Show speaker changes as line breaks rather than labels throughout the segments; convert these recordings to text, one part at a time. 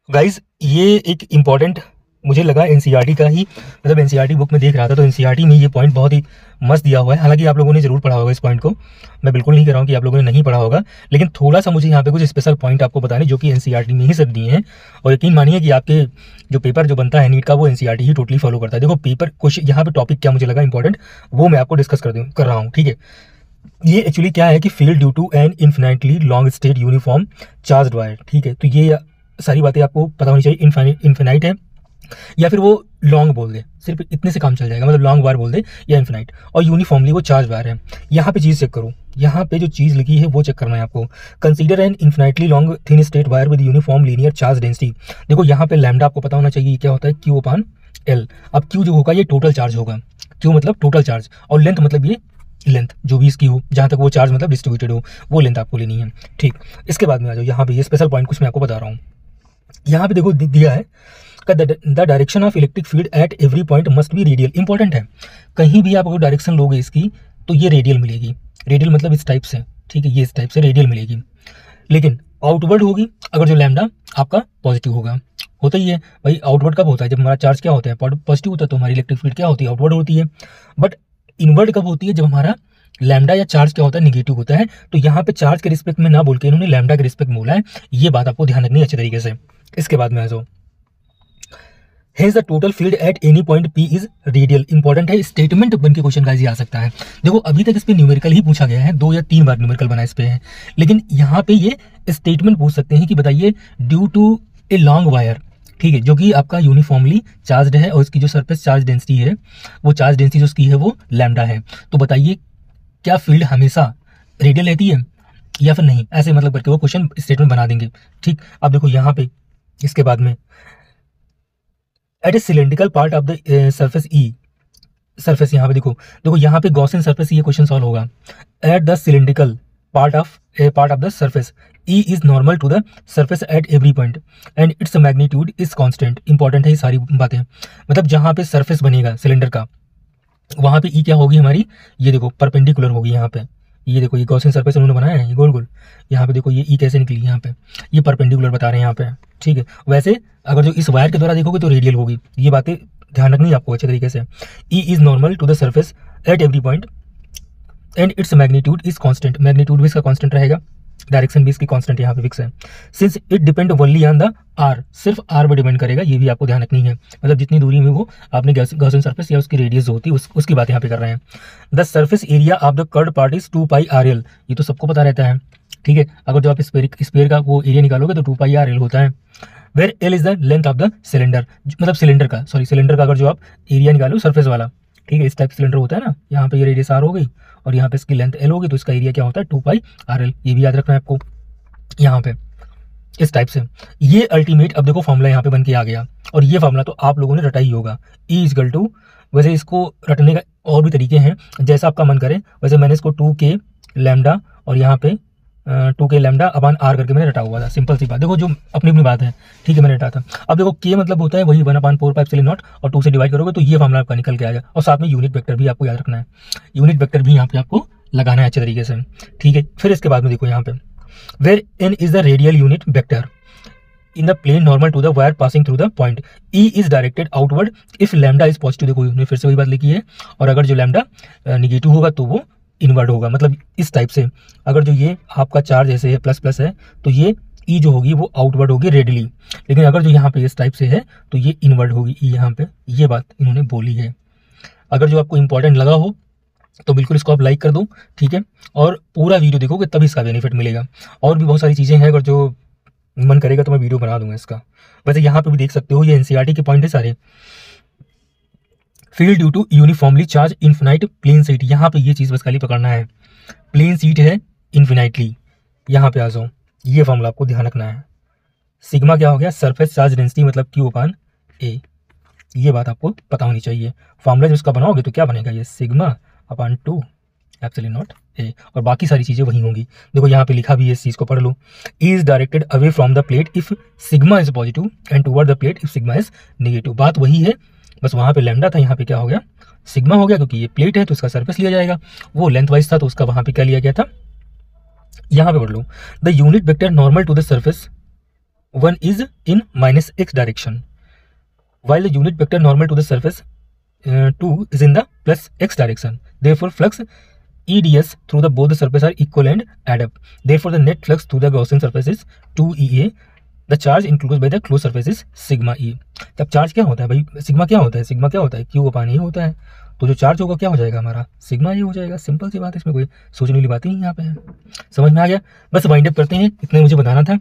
Guys ये एक important मुझे लगा एनसीईआरटी का ही, मतलब एनसीईआरटी बुक में देख रहा था तो एनसीईआरटी में ये पॉइंट बहुत ही मस्त दिया हुआ है। हालांकि आप लोगों ने जरूर पढ़ा होगा इस पॉइंट को, मैं बिल्कुल नहीं कह रहा हूँ कि आप लोगों ने नहीं पढ़ा होगा, लेकिन थोड़ा सा मुझे यहाँ पे कुछ स्पेशल पॉइंट आपको बताने जो कि एनसीईआरटी में ही सब दिए हैं। और यकीन मानिए कि आपके जो पेपर जो बनता है नीट का वो एनसीईआरटी ही टोटली फॉलो करता है। देखो पेपर क्वेश्चन यहाँ पे टॉपिक क्या मुझे लगा इंपॉर्टेंट वो मैं आपको डिस्कस कर रहा हूँ। ठीक है, ये एक्चुअली क्या है कि field due to an infinitely long straight uniform charge wire. ठीक है, तो ये सारी बातें आपको पता होनी चाहिए। इन्फिनाइट है या फिर वो लॉन्ग बोल दे, सिर्फ इतने से काम चल जाएगा, मतलब लॉन्ग वायर बोल दे या इन्फिनाइट, और यूनिफॉर्मली वो चार्ज वायर है। यहाँ पे चीज़ चेक करो, यहाँ पे जो चीज़ लिखी है वो चेक करना है आपको। Consider N infinitely long thin state wire with uniform linear charge density. देखो यहाँ पे लैम्डा आपको पता होना चाहिए क्या होता है, क्यू अपान एल। अब क्यू जो होगा ये टोटल चार्ज होगा, क्यू मतलब टोटल चार्ज, और लेंथ मतलब ये लेंथ जो भी इसकी हो, जहाँ तक वो चार्ज मतलब डिस्ट्रीब्यूटेड हो वो लेंथ आपको लेनी है। ठीक, इसके बाद में आ जाओ यहाँ पे ये स्पेशल पॉइंट कुछ मैं आपको बता रहा हूँ। यहाँ पे देखो दिया है the direction of electric field at every point must be radial. Important है, कहीं भी आप अगर डायरेक्शन लोगे इसकी तो ये रेडियल मिलेगी। रेडियल मतलब इस टाइप से, ठीक है, ये इस टाइप से रेडियल मिलेगी, लेकिन आउटवर्ड होगी अगर जो लैम्डा आपका पॉजिटिव होगा। होता ही है भाई, आउटवर्ड कब होता है, जब हमारा चार्ज क्या होता है पॉजिटिव होता है, तो हमारी इलेक्ट्रिक फील्ड क्या होती है, आउटवर्ड होती है। बट इनवर्ड कब होती है, जब हमारा लैम्डा या चार्ज क्या होता है, निगेटिव होता है। तो यहाँ पे चार्ज के रिस्पेक्ट में ना बोल के इन्होंने लैम्डा के रिस्पेक्ट में बोला है, ये बात आपको ध्यान रखनी है अच्छे तरीके से। इसके बाद में आ जाओ, hence the total field at any point P is radial. Important है, स्टेटमेंट बन के क्वेश्चन गाइस आ सकता है। देखो अभी तक इस पे न्यूमेरिकल ही पूछा गया है, 2 या 3 बार न्यूमेरिकल बना इस पे है, लेकिन यहाँ पे ये स्टेटमेंट पूछ सकते हैं कि बताइए due to a long wire, ठीक है, जो कि आपका यूनिफॉर्मली चार्ज्ड है और इसकी जो सरफेस चार्ज डेंसिटी है, वो चार्ज डेंसिटी जो उसकी है वो लैम्डा है। तो बताइए क्या फील्ड हमेशा रेडियल रहती है या फिर नहीं, ऐसे मतलब करके वो क्वेश्चन स्टेटमेंट बना देंगे। ठीक, अब देखो यहाँ पे इसके बाद में at a cylindrical part of the surface E, surface यहाँ पे देखो यहाँ पे गॉसियन सरफेस ये क्वेश्चन सॉल्व होगा। At the cylindrical part of the surface E is normal to the surface at every point and its magnitude is constant. Important है ये सारी बातें, मतलब जहाँ पे सरफेस बनेगा सिलेंडर का वहाँ पे ई क्या होगी हमारी, ये देखो परपेंडिकुलर होगी। यहाँ पे ये देखो ये गॉसियन सरफेस उन्होंने बनाया है ये गोल गोल, यहाँ पे देखो ये ई कैसे निकली, यहाँ पे ये परपेंडिकुलर बता रहे हैं यहाँ पे। ठीक है, वैसे अगर जो इस वायर के द्वारा देखोगे तो रेडियल होगी। ये बातें ध्यान रखनी है आपको अच्छे तरीके से। E is normal to the surface at every point and its magnitude is constant. Magnitude भी इसका कांस्टेंट रहेगा, डायरेक्शन भी इसकी कांस्टेंट यहाँ पे फिक्स है। Since it depend only on the R, सिर्फ आर पर डिपेंड करेगा, ये भी आपको ध्यान रखनी है। मतलब जितनी दूरी में वो आपने गॉसियन सरफेस या उसकी रेडियस जो होती है उसकी बात यहाँ पे कर रहे हैं। The surface area of the curved part is 2πrl, ये तो सबको पता रहता है। ठीक है, अगर जो आप स्फीयर का वो एरिया निकालोगे तो 2πrl होता है। Where L is the length of the cylinder, मतलब सिलेंडर का अगर जो आप एरिया निकालो सरफेस वाला, ठीक है, इस टाइप सिलेंडर होता है ना, यहाँ पे ये रेडियस आर हो गई और यहाँ पे इसकी लेंथ एल होगी, तो इसका एरिया क्या होता है 2πrl। ये भी याद रखना है आपको यहाँ पे इस टाइप से। ये अल्टीमेट अब देखो फॉर्मूला यहाँ पे बन के आ गया, और ये फॉर्मूला तो आप लोगों ने रटा ही होगा, ई इजकल टू, वैसे इसको रटने का और भी तरीके हैं, जैसा आपका मन करे वैसे मैंने इसको 2k लैम्डा और यहाँ पे 2k लैम्डा अपान आर करके मैंने रटा हुआ था। सिंपल सी बात, देखो जो अपनी अपनी बात है, ठीक है, मैंने रटा था। अब देखो k मतलब होता है वही 1/4πε0 और 2 से डिवाइड करोगे तो ये फॉर्मूला आपका निकल के आएगा। और साथ में यूनिट वेक्टर भी आपको याद रखना है, यूनिट वेक्टर भी यहाँ पे आपको लगाना है अच्छे तरीके से। ठीक है, फिर इसके बाद में देखो यहाँ पे where n is the radial unit vector in the plane normal to the wire passing through the point, E is directed outward if lambda is positive। देखो उन्होंने फिर से वही बात लिखी है, और अगर जो लैम्डा निगेटिव होगा तो वो इनवर्ड होगा। मतलब इस टाइप से अगर जो ये आपका चार्ज ऐसे है प्लस प्लस है तो ये E जो होगी वो आउटवर्ड होगी रेडियली, लेकिन अगर जो यहाँ पे इस टाइप से है तो ये इनवर्ड होगी E यहाँ पे। ये बात इन्होंने बोली है। अगर जो आपको इंपॉर्टेंट लगा हो तो बिल्कुल इसको आप लाइक कर दो, ठीक है, और पूरा वीडियो देखोगे तभी इसका बेनिफिट मिलेगा। और भी बहुत सारी चीज़ें हैं, अगर जो मन करेगा तो मैं वीडियो बना दूंगा इसका। वैसे यहाँ पे भी देख सकते हो ये एनसीईआरटी के पॉइंट है सारे। Field due to uniformly charged infinite plane sheet, यहाँ पे ये चीज़ बस खाली पकड़ना है, प्लेन सीट है इन्फिनाइटली। यहाँ पे आ जाओ, ये फॉर्मूला आपको ध्यान रखना है। सिग्मा क्या हो गया, सरफेस चार्ज डेंसिटी मतलब क्यू अपान ए, ये बात आपको पता होनी चाहिए। फॉर्मूला जब इसका बनाओगे तो क्या बनेगा, ये sigma upon 2 epsilon not a, और बाकी सारी चीज़ें वही होंगी। देखो यहाँ पे लिखा भी है, इस चीज़ को पढ़ लो। E is directed away from the plate if sigma is positive and toward the plate if sigma is negative. बात वही है, बस वहाँ पे लैम्डा था, यहाँ पे क्या हो गया सिग्मा हो गया, क्योंकि ये प्लेट है तो इसका सरफेस लिया जाएगा। वो लेंथ वाइज था तो उसका वहाँ पे क्या लिया गया था, यहाँ पे पढ़ लो। The unit vector normal to the surface one is in minus x direction, while the unit vector normal to the surface 2 is in the plus x direction. Therefore flux EDS through the both the surface are equal and add up. Therefore the net flux through the Gaussian surface is 2EA. The charge included by the closed surface is sigma E. तब charge क्या होता है भाई, sigma क्या होता है, sigma क्या होता है, क्यू अपान ए होता है। तो जो चार्ज होगा क्या हो जाएगा हमारा, सिग्मा ए हो जाएगा। सिंपल सी बात है, इसमें कोई सोचने वाली बात ही नहीं यहाँ पे है। समझ में आ गया, बस वाइंड अप करते हैं, इतना मुझे बताना था।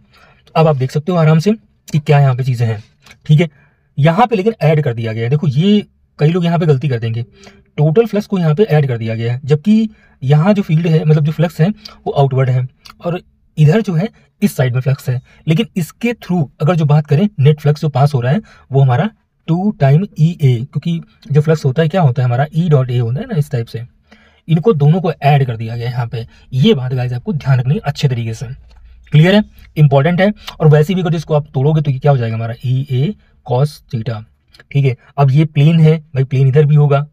अब आप देख सकते हो आराम से कि क्या यहाँ पे चीज़ें हैं, ठीक है। यहाँ पे लेकिन ऐड कर दिया गया है, देखो ये कई लोग यहाँ पे गलती कर देंगे, टोटल फ्लक्स को यहाँ पे ऐड कर दिया गया है, जबकि यहाँ जो फील्ड है मतलब जो फ्लक्स है वो आउटवर्ड है और इधर जो है इस साइड में फ्लक्स है। लेकिन इसके थ्रू अगर जो बात करें नेट फ्लक्स जो पास हो रहा है वो हमारा 2 टाइम ई ए, क्योंकि जो फ्लक्स होता है क्या होता है हमारा ई डॉट ए होता है ना, इस टाइप से इनको दोनों को ऐड कर दिया गया है यहाँ पे। ये बात गाइस आपको ध्यान रखनी है अच्छे तरीके से, क्लियर है, इंपॉर्टेंट है। और वैसे भी अगर इसको आप तोड़ोगे तो ये क्या हो जाएगा हमारा ई ए कॉस थीटा, ठीक है। अब ये प्लेन है भाई, प्लेन इधर भी होगा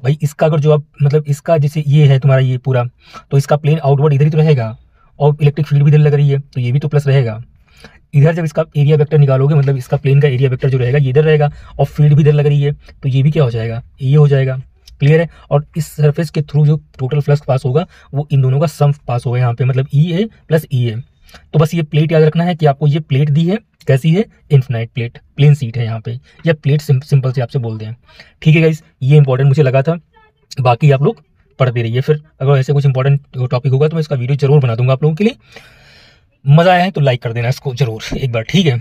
भाई, इसका अगर जो आप मतलब इसका जैसे ये है तुम्हारा ये पूरा, तो इसका प्लेन आउटवर्ड इधर ही तो रहेगा और इलेक्ट्रिक फील्ड भी इधर लग रही है तो ये भी तो प्लस रहेगा। इधर जब इसका एरिया वेक्टर निकालोगे मतलब इसका प्लेन का एरिया वेक्टर जो रहेगा ये इधर रहेगा और फील्ड भी इधर लग रही है तो ये भी क्या हो जाएगा, ये हो जाएगा, क्लियर है। और इस सरफेस के थ्रू जो टोटल फ्लक्स पास होगा वो इन दोनों का सम पास होगा यहाँ पे, मतलब ई ए प्लस ई ए। तो बस ये प्लेट याद रखना है कि आपको ये प्लेट दी है, कैसी है, इन्फिनाइट प्लेट, प्लेन सीट है यहाँ पे, या प्लेट सिंपल से आपसे बोलते हैं, ठीक है गाइस। ये इंपॉर्टेंट मुझे लगा था, बाकी आप लोग पढ़ते रहिए। फिर अगर ऐसे कुछ इंपॉर्टेंट टॉपिक होगा तो मैं इसका वीडियो जरूर बना दूंगा आप लोगों के लिए। मज़ा आया है तो लाइक कर देना इसको जरूर एक बार, ठीक है।